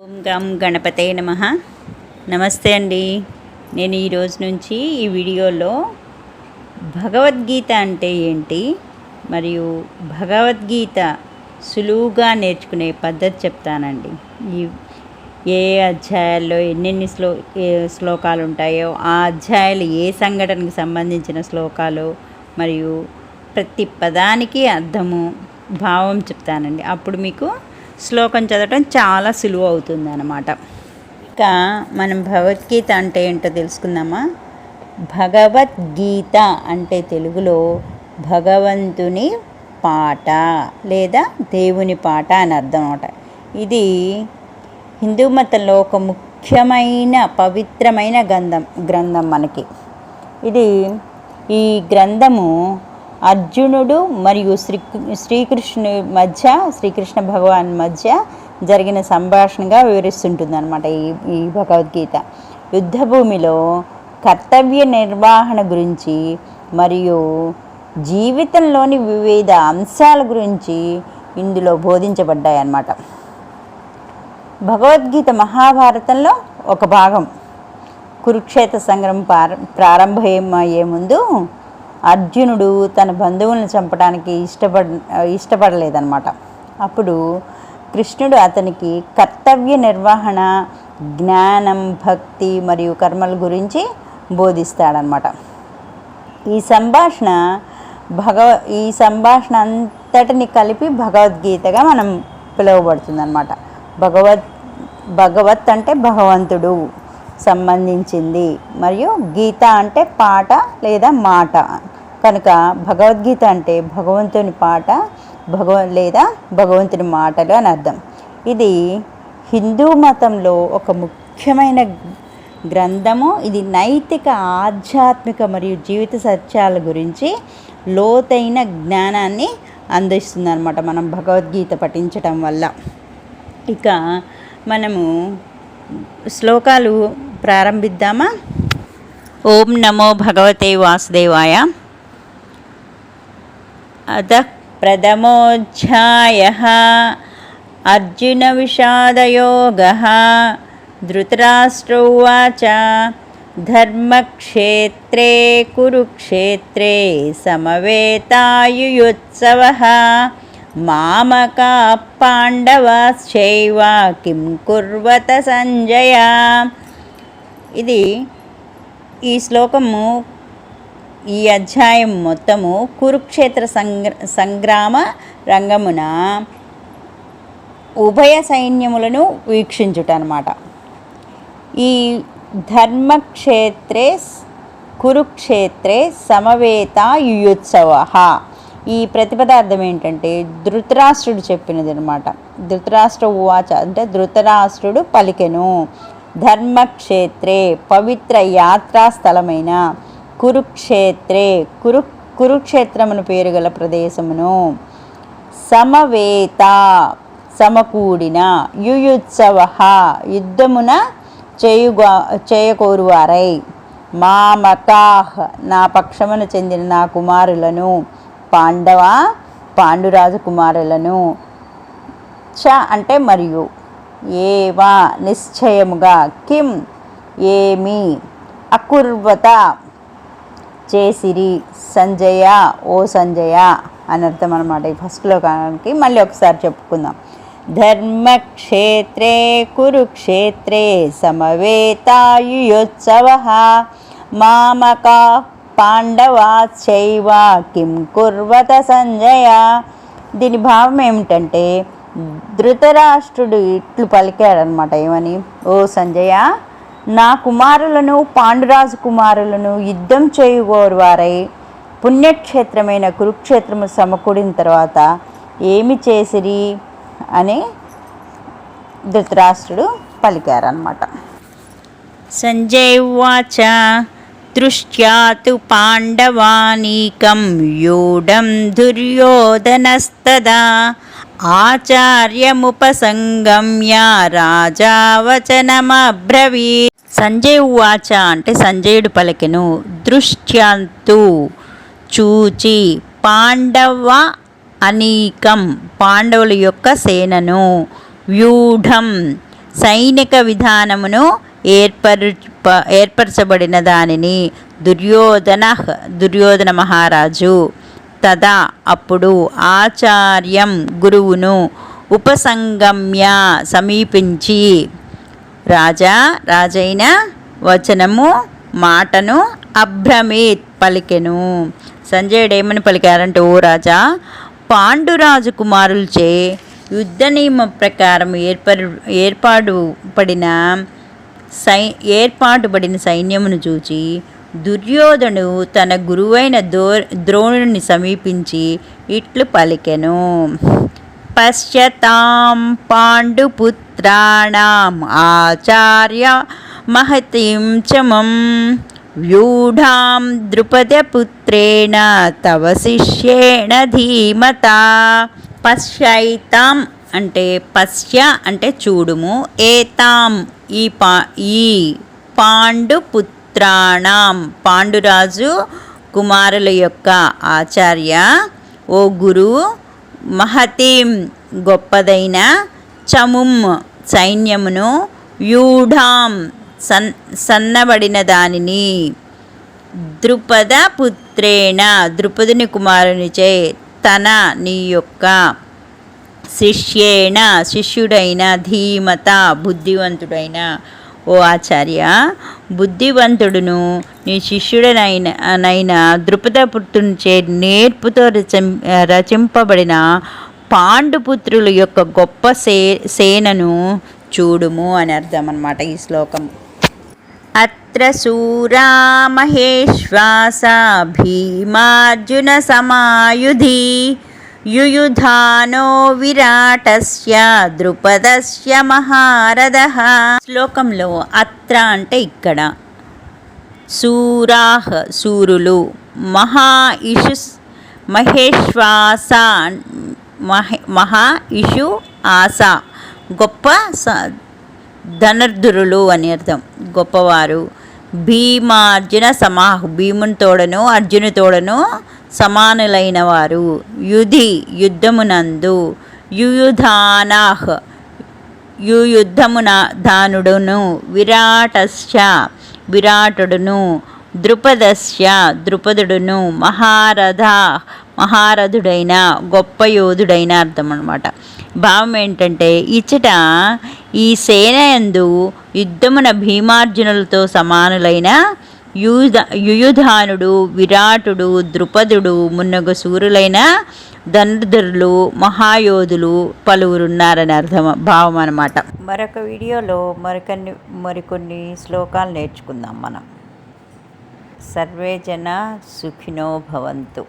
ఓం గం గణపతే నమః. నమస్తే అండి. నేను ఈరోజు నుంచి ఈ వీడియోలో భగవద్గీత అంటే ఏంటి మరియు భగవద్గీత సులువుగా నేర్చుకునే పద్ధతి చెప్తానండి. ఏ అధ్యాయాల్లో ఎన్నెన్ని శ్లోకాలు ఉంటాయో ఆ అధ్యాయాలు ఏ సంఘటనకు సంబంధించిన శ్లోకాలు మరియు ప్రతి పదానికి అర్థము భావం చెప్తానండి. అప్పుడు మీకు శ్లోకం చదవటం చాలా సులువు అవుతుంది అన్నమాట. ఇక మనం భగవద్గీత అంటే ఏంటో తెలుసుకుందామా. భగవద్గీత అంటే తెలుగులో భగవంతుని పాట లేదా దేవుని పాట అని అర్థం అన్నమాట. ఇది హిందూ మతంలో ఒక ముఖ్యమైన పవిత్రమైన గ్రంథం మనకి. ఈ గ్రంథము అర్జునుడు మరియు శ్రీకృష్ణుని మధ్య శ్రీకృష్ణ భగవాన్ మధ్య జరిగిన సంభాషణగా వివరిస్తుంటుంది అన్నమాట. ఈ భగవద్గీత యుద్ధభూమిలో కర్తవ్య నిర్వహణ గురించి మరియు జీవితంలోని వివిధ అంశాల గురించి ఇందులో బోధించబడ్డాయి అన్నమాట. భగవద్గీత మహాభారతంలో ఒక భాగం. కురుక్షేత్ర సంగ్రామం ప్రారంభమయ్యే ముందు అర్జునుడు తన బంధువులను చంపడానికి ఇష్టపడలేదన్నమాట. అప్పుడు కృష్ణుడు అతనికి కర్తవ్య నిర్వహణ, జ్ఞానం, భక్తి మరియు కర్మల గురించి బోధిస్తాడనమాట. ఈ సంభాషణ అంతటిని కలిపి భగవద్గీతగా మనం పిలువబడుతుందన్నమాట. భగవత్ అంటే భగవంతుడు సంబంధించింది మరియు గీత అంటే పాట లేదా మాట. కనుక భగవద్గీత అంటే భగవంతుని పాట లేదా భగవంతుని మాటలు అని అర్థం. ఇది హిందూ మతంలో ఒక ముఖ్యమైన గ్రంథము. ఇది నైతిక, ఆధ్యాత్మిక మరియు జీవిత సత్యాల గురించి లోతైన జ్ఞానాన్ని అందిస్తుంది అన్నమాట మనం భగవద్గీత పఠించటం వల్ల. ఇక మనము శ్లోకాలు ప్రారంభిద్దామా. ఓం నమో భగవతే వాసుదేవాయ. అతః ప్రథమోऽధ్యాయః అర్జున విషాదయోగః. ధృతరాష్ట్ర ఉవాచ ధర్మక్షేత్రే కురుక్షేత్రే సమవేతాయుయుత్సవః మామకాః పాండవాశ్చైవ కిం కుర్వత సంజయ. ఈ శ్లోకము, ఈ అధ్యాయం మొత్తము కురుక్షేత్ర సంగ్రామ రంగమున ఉభయ సైన్యములను వీక్షించుట అన్నమాట. ఈ ధర్మక్షేత్రే కురుక్షేత్రే సమవేత యుయుత్సవ. ఈ ప్రతిపదార్థం ఏంటంటే ధృతరాష్ట్రుడు చెప్పినది అనమాట. ధృతరాష్ట్ర ఉవాచ అంటే ధృతరాష్ట్రుడు పలికెను. ధర్మక్షేత్రే పవిత్ర యాత్రాస్థలమైన కురుక్షేత్రే కురుక్షేత్రమును పేరు గల ప్రదేశమును, సమవేత సమకూడిన, యుయుత్సవ యుద్ధమున చేయకోరువారై, మామకాహ్ నా పక్షమును చెందిన నా కుమారులను, పాండురాజు కుమారులను, చ అంటే మరియు, ఏవా నిశ్చయముగా, కిం ఏమి, అకుర్వత చేసిరి, సంజయ ఓ సంజయ అని అర్థం అనమాట. ఈ ఫస్ట్ శ్లోకానికి మళ్ళీ ఒకసారి చెప్పుకుందాం. ధర్మక్షేత్రే కురుక్షేత్రే సమవేతాయుయోత్సవః మామకా పాండవాశ్చైవ కిం కుర్వత సంజయ. దీని భావం ఏమిటంటే ధృతరాష్ట్రుడు ఇట్లు పలికాడనమాట. ఏమని? ఓ సంజయ, నా కుమారులను, పాండురాజు కుమారులను యుద్ధం చేయగోరు వారై పుణ్యక్షేత్రమైన కురుక్షేత్రము సమకూడిన తర్వాత ఏమి చేసిరి అని ధృతరాష్ట్రుడు పలికారనమాట. సంజయ్ ఉవాచ దృష్ట్యా తు పాండవానీకం వ్యూఢం దుర్యోధనస్తదా ఆచార్యముపసంగమ్య రాజా వచనమబ్రవీత్. సంజయ్ ఉవాచ అంటే సంజయుడు పలికెను. దృష్ట్యంతు చూచి, పాండవ అనేకం పాండవుల యొక్క సేనను, వ్యూఢం సైనిక విధానమును ఏర్పరచబడిన దానిని దుర్యోధన మహారాజు తదా అప్పుడు ఆచార్యం గురువును ఉపసంగమ్య సమీపించి రాజైన వచనము మాటను అభ్రమేత్ పలికెను. సంజయుడు ఏమని పలికారంటే, ఓ రాజా, పాండురాజు కుమారులచే యుద్ధ నియమ ప్రకారం ఏర్పాటుపడిన సైన్యమును చూచి దుర్యోధను తన గురువైన ద్రోణుని సమీపించి ఇట్లు పలికెను. పశ్యతాం పాండుపుత్రాణం ఆచార్య మహతిం చమం వ్యూఢాం ద్రుపదపుత్రేణ తవ శిష్యేణ ధీమత. పశ్యైతాం అంటే పశ్య అంటే చూడుము, ఏతాం ఈ పాండుపుత్రాణం పాండురాజు కుమారుల యొక్క ఆచార్య ఓ గురు, మహతిం గొప్పదైన, చముం సైన్యమును, వ్యూఢాం సన్నబడిన దానిని, ద్రుపదపుత్రేణ ద్రుపదుని కుమారునిచే, తన నీ యొక్క శిష్యుడైన, ధీమత బుద్ధివంతుడైన ఓ ఆచార్య, బుద్ధివంతుడును నీ శిష్యుడనైన ద్రుపదపుత్రునిచే నేర్పుతో రచింపబడిన పాండుపుత్రుల యొక్క గొప్ప సేనను చూడుము అని అర్థం అన్నమాట ఈ శ్లోకం. అత్ర శూరా మహేశ్వాస భీమార్జున సమాయుధి యుయుధానో విరాటస్య ద్రుపదస్య మహారథః. శ్లోకంలో అత్ర అంటే ఇక్కడ, శూరాహ్ సూరులు, మహేశ్వాస మహా ఇషు ఆస గొప్ప ధనుర్ధరులు అని అర్థం, గొప్పవారు. భీమార్జున సమాహు భీముని తోడను అర్జును తోడను సమానులైన వారు. యుద్ధమునందు యుయుధానాహ్ యుయుద్ధముధానుడును, విరాటస్య విరాటుడును, ద్రుపదస్య ద్రుపదుడును, మహారథుడైన గొప్ప యోధుడైన అర్థం అన్నమాట. భావం ఏంటంటే, ఇచ్చట ఈ సేన యందు యుద్ధమున భీమార్జునులతో సమానులైన యుయుధానుడు, విరాటుడు, ద్రుపదుడు మున్నగు సూరులైన ధనుర్ధరులు, మహాయోధులు పలువురున్నారని భావం అన్నమాట. మరొక వీడియోలో మరికొన్ని శ్లోకాలు నేర్చుకుందాం మనం. సర్వే జన సుఖినో భవంతు.